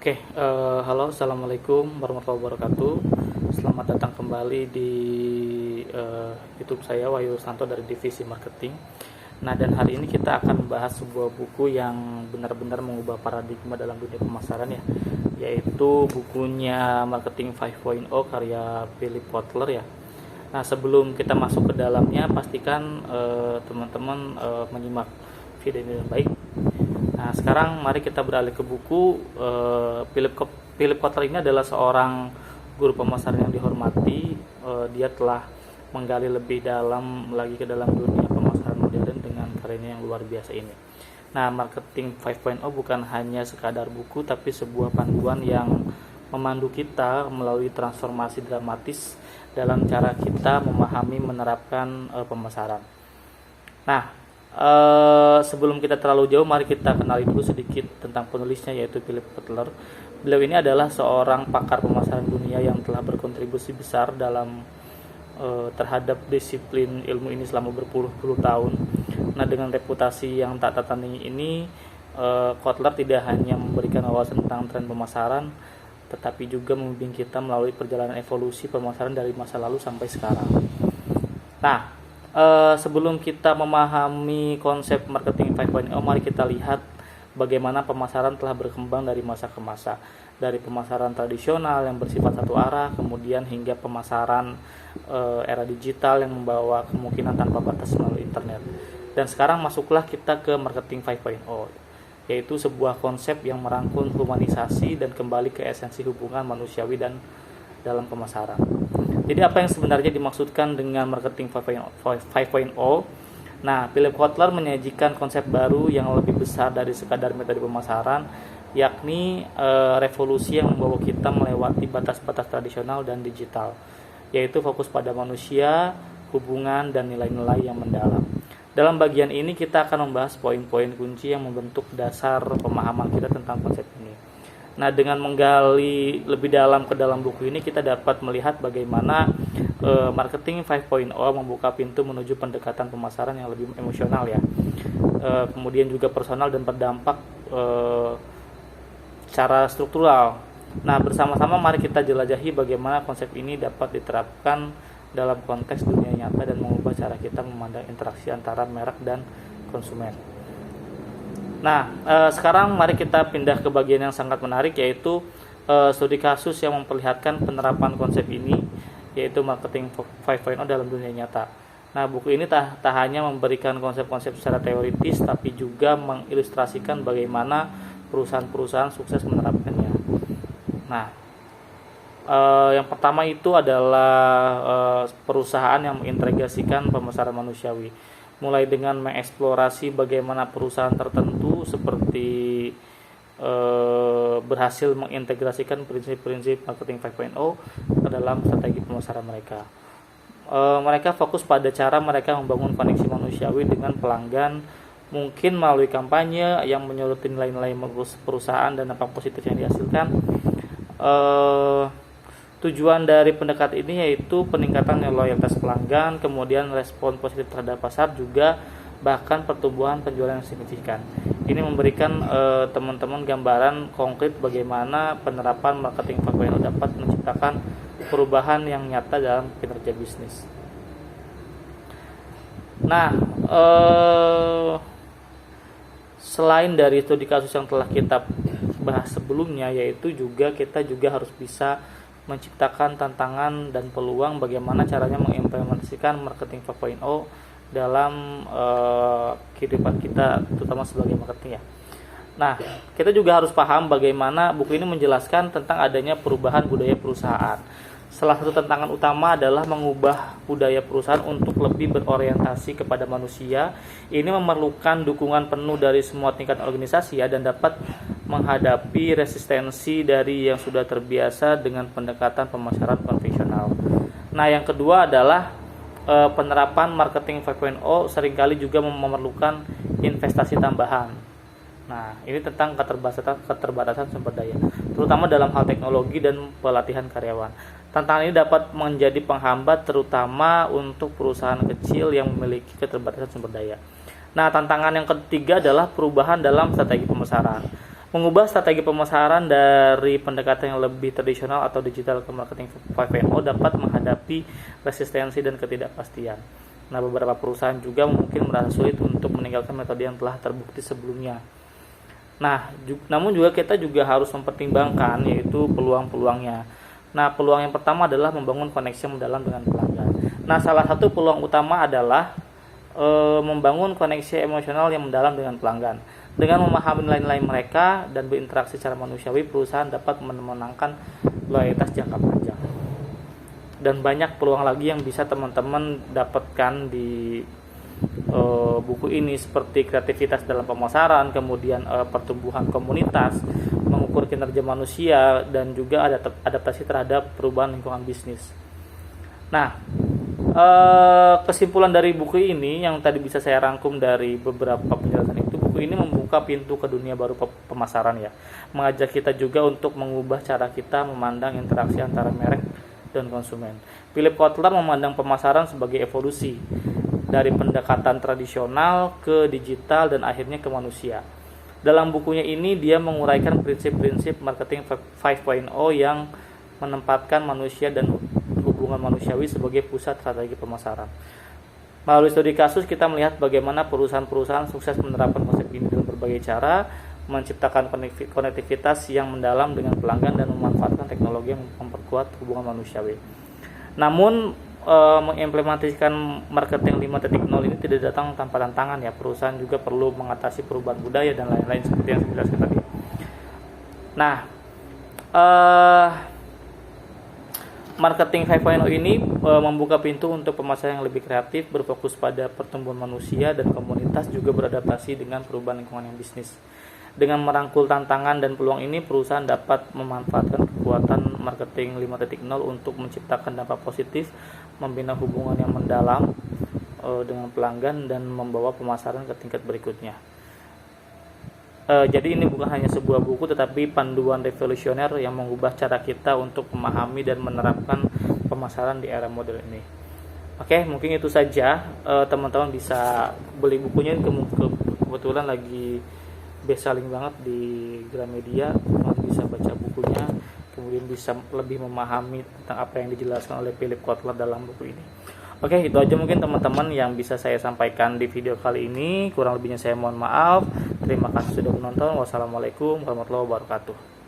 Halo, assalamualaikum warahmatullahi wabarakatuh. Selamat datang kembali di YouTube saya, Wahyu Santo dari Divisi Marketing. Nah, dan hari ini kita akan membahas sebuah buku yang benar-benar mengubah paradigma dalam dunia pemasaran ya, yaitu bukunya Marketing 5.0 karya Philip Kotler ya. Nah, sebelum kita masuk ke dalamnya, pastikan teman-teman menyimak video ini dengan baik. Nah, sekarang mari kita beralih ke buku. Philip Kotler ini adalah seorang guru pemasaran yang dihormati. Dia telah menggali lebih dalam lagi ke dalam dunia pemasaran modern dengan karyanya yang luar biasa ini. Nah, Marketing 5.0 bukan hanya sekadar buku, tapi sebuah panduan yang memandu kita melalui transformasi dramatis dalam cara kita memahami menerapkan pemasaran. Nah, sebelum kita terlalu jauh, mari kita kenali dulu sedikit tentang penulisnya, yaitu Philip Kotler. Beliau ini adalah seorang pakar pemasaran dunia yang telah berkontribusi besar dalam terhadap disiplin ilmu ini selama berpuluh-puluh tahun. Nah, dengan reputasi yang tak tertandingi ini, Kotler tidak hanya memberikan wawasan tentang tren pemasaran, tetapi juga membimbing kita melalui perjalanan evolusi pemasaran dari masa lalu sampai sekarang. Nah, sebelum kita memahami konsep Marketing 5.0, mari kita lihat bagaimana pemasaran telah berkembang dari masa ke masa. Dari pemasaran tradisional yang bersifat satu arah, kemudian hingga pemasaran era digital yang membawa kemungkinan tanpa batas melalui internet. Dan sekarang masuklah kita ke Marketing 5.0, yaitu sebuah konsep yang merangkul humanisasi dan kembali ke esensi hubungan manusiawi dan dalam pemasaran. Jadi apa yang sebenarnya dimaksudkan dengan Marketing 5.0? Nah, Philip Kotler menyajikan konsep baru yang lebih besar dari sekadar metode pemasaran, yakni revolusi yang membawa kita melewati batas-batas tradisional dan digital, yaitu fokus pada manusia, hubungan, dan nilai-nilai yang mendalam. Dalam bagian ini kita akan membahas poin-poin kunci yang membentuk dasar pemahaman kita tentang konsep ini. Nah, dengan menggali lebih dalam ke dalam buku ini, kita dapat melihat bagaimana Marketing 5.0 membuka pintu menuju pendekatan pemasaran yang lebih emosional ya, kemudian juga personal dan berdampak secara struktural. Nah, bersama-sama mari kita jelajahi bagaimana konsep ini dapat diterapkan dalam konteks dunia nyata dan mengubah cara kita memandang interaksi antara merek dan konsumen. Nah, sekarang mari kita pindah ke bagian yang sangat menarik, yaitu studi kasus yang memperlihatkan penerapan konsep ini, yaitu Marketing 5.0 dalam dunia nyata. Nah, buku ini tak hanya memberikan konsep-konsep secara teoritis, tapi juga mengilustrasikan bagaimana perusahaan-perusahaan sukses menerapkannya. Nah, yang pertama itu adalah perusahaan yang mengintegrasikan pemasaran manusiawi, mulai dengan mengeksplorasi bagaimana perusahaan tertentu seperti berhasil mengintegrasikan prinsip-prinsip Marketing 5.0 ke dalam strategi pemasaran mereka. Mereka fokus pada cara mereka membangun koneksi manusiawi dengan pelanggan, mungkin melalui kampanye yang menyoroti nilai-nilai perusahaan dan dampak positif yang dihasilkan. Tujuan dari pendekatan ini yaitu peningkatan loyalitas pelanggan, kemudian respon positif terhadap pasar, juga bahkan pertumbuhan penjualan yang signifikan. Ini memberikan teman-teman gambaran konkret bagaimana penerapan Marketing 5.0 dapat menciptakan perubahan yang nyata dalam kinerja bisnis. Nah, selain dari studi kasus yang telah kita bahas sebelumnya, yaitu kita juga harus bisa menciptakan tantangan dan peluang bagaimana caranya mengimplementasikan Marketing 4.0 dalam kehidupan kita, terutama sebagai marketing ya. Nah, kita juga harus paham bagaimana buku ini menjelaskan tentang adanya perubahan budaya perusahaan. Salah satu tantangan utama adalah mengubah budaya perusahaan untuk lebih berorientasi kepada manusia. Ini memerlukan dukungan penuh dari semua tingkat organisasi ya, dan dapat menghadapi resistensi dari yang sudah terbiasa dengan pendekatan pemasaran konvensional. Nah, yang kedua adalah penerapan Marketing 5.0 seringkali juga memerlukan investasi tambahan. Nah, ini tentang keterbatasan sumber daya, terutama dalam hal teknologi dan pelatihan karyawan. Tantangan ini dapat menjadi penghambat terutama untuk perusahaan kecil yang memiliki keterbatasan sumber daya. Nah, tantangan yang ketiga adalah perubahan dalam strategi pemasaran. Mengubah strategi pemasaran dari pendekatan yang lebih tradisional atau digital ke marketing 5.0 dapat menghadapi resistensi dan ketidakpastian. Nah, beberapa perusahaan juga mungkin merasa sulit untuk meninggalkan metode yang telah terbukti sebelumnya. Nah, namun juga kita juga harus mempertimbangkan yaitu peluang-peluangnya. Nah, peluang yang pertama adalah membangun koneksi yang mendalam dengan pelanggan. Nah, salah satu peluang utama adalah membangun koneksi emosional yang mendalam dengan pelanggan. Dengan memahami nilai-nilai mereka dan berinteraksi secara manusiawi, perusahaan dapat memenangkan loyalitas jangka panjang. Dan banyak peluang lagi yang bisa teman-teman dapatkan di buku ini, seperti kreativitas dalam pemasaran, kemudian pertumbuhan komunitas, mengukur kinerja manusia, dan juga adaptasi terhadap perubahan lingkungan bisnis. Nah, kesimpulan dari buku ini yang tadi bisa saya rangkum dari beberapa penjelasan itu, buku ini membuka pintu ke dunia baru pemasaran ya, mengajak kita juga untuk mengubah cara kita memandang interaksi antara merek dan konsumen. Philip Kotler memandang pemasaran sebagai evolusi dari pendekatan tradisional ke digital dan akhirnya ke manusia. Dalam bukunya ini dia menguraikan prinsip-prinsip marketing 5.0 yang menempatkan manusia dan hubungan manusiawi sebagai pusat strategi pemasaran. Melalui studi kasus kita melihat bagaimana perusahaan-perusahaan sukses menerapkan konsep ini dengan berbagai cara, menciptakan konektivitas yang mendalam dengan pelanggan dan memanfaatkan teknologi yang memperkuat hubungan manusiawi. Namun mengimplementasikan marketing 5.0 ini tidak datang tanpa tantangan ya. Perusahaan juga perlu mengatasi perubahan budaya dan lain-lain seperti yang saya jelaskan tadi. Nah, marketing 5.0 ini membuka pintu untuk pemasaran yang lebih kreatif, berfokus pada pertumbuhan manusia dan komunitas, juga beradaptasi dengan perubahan lingkungan yang bisnis. Dengan merangkul tantangan dan peluang ini, perusahaan dapat memanfaatkan kekuatan marketing 5.0 untuk menciptakan dampak positif, membina hubungan yang mendalam dengan pelanggan, dan membawa pemasaran ke tingkat berikutnya. Jadi ini bukan hanya sebuah buku, tetapi panduan revolusioner yang mengubah cara kita untuk memahami dan menerapkan pemasaran di era modern ini. Oke, mungkin itu saja. Teman-teman bisa beli bukunya, kebetulan lagi best selling banget di Gramedia. Teman bisa baca bukunya, kemudian bisa lebih memahami tentang apa yang dijelaskan oleh Philip Kotler dalam buku ini. Oke, itu aja mungkin teman-teman yang bisa saya sampaikan di video kali ini. Kurang lebihnya saya mohon maaf. Terima kasih sudah menonton. Wassalamualaikum warahmatullahi wabarakatuh.